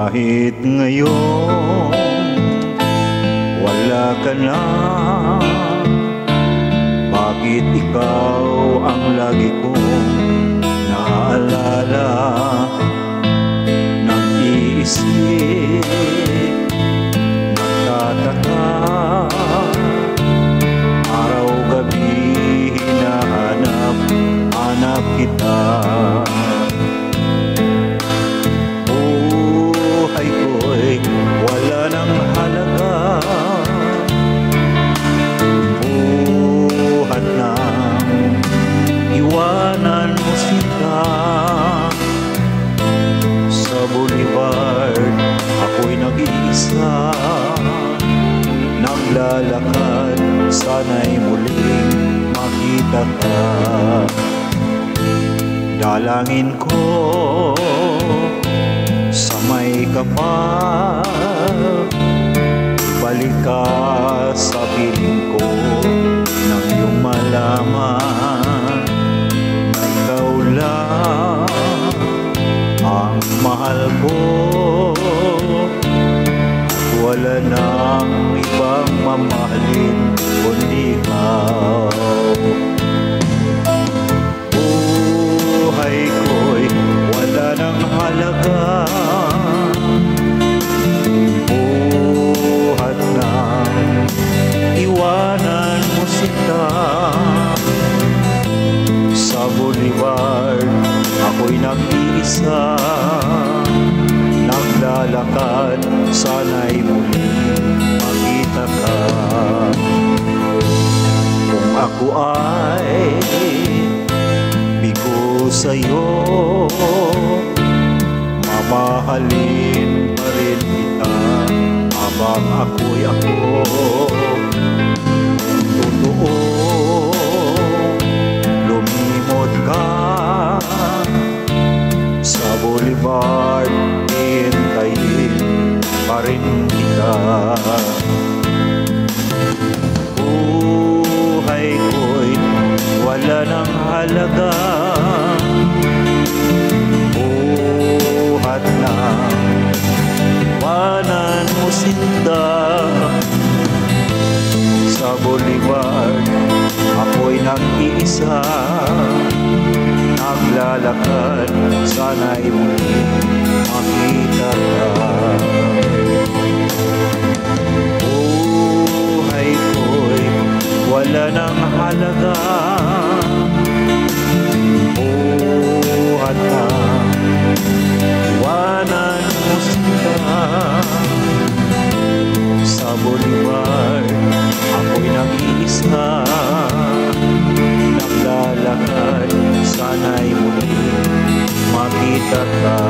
Kahit ngayon wala ka na, bakit ikaw ang lagi kong naaalala? Nag-iisip, nagtataka, araw-gabi hinahanap kita. Buhay ko'y wala nang halaga, buhat nang iwanan mo sila. Sa boulevard ako'y nag-iisa, naglalakad, sana'y muling makita ka. Dalangin ko sa may kapal, ibalik ka sa piling ko nang iyong malaman na ikaw lang ang mahal ko, at wala nang ibang mamahalin kundi ikaw. Buhay ko'y wala nang halaga, buhat nang iwanan mo sila. Sa boulevard ako'y nag-iisa, naglalakad, sana'y muling makita ka. Kung ako ay bigo sa'yo, mamahalin pa rin kita habang ako'y ako. Totoo, lumimot ka sa boulevard, hintayin pa rin kita. Buhay ko'y wala nang halaga, buhat na iwanan mo sinta. Sa boulevard ako'y nag-iisa, naglalakad, sana'y muling makita ka. Buhay ko'y wala nang halaga, buhat na iwanan mo sila. Sa boulevard ako'y nag-iisa, naglalakad, sana'y muling makita ka.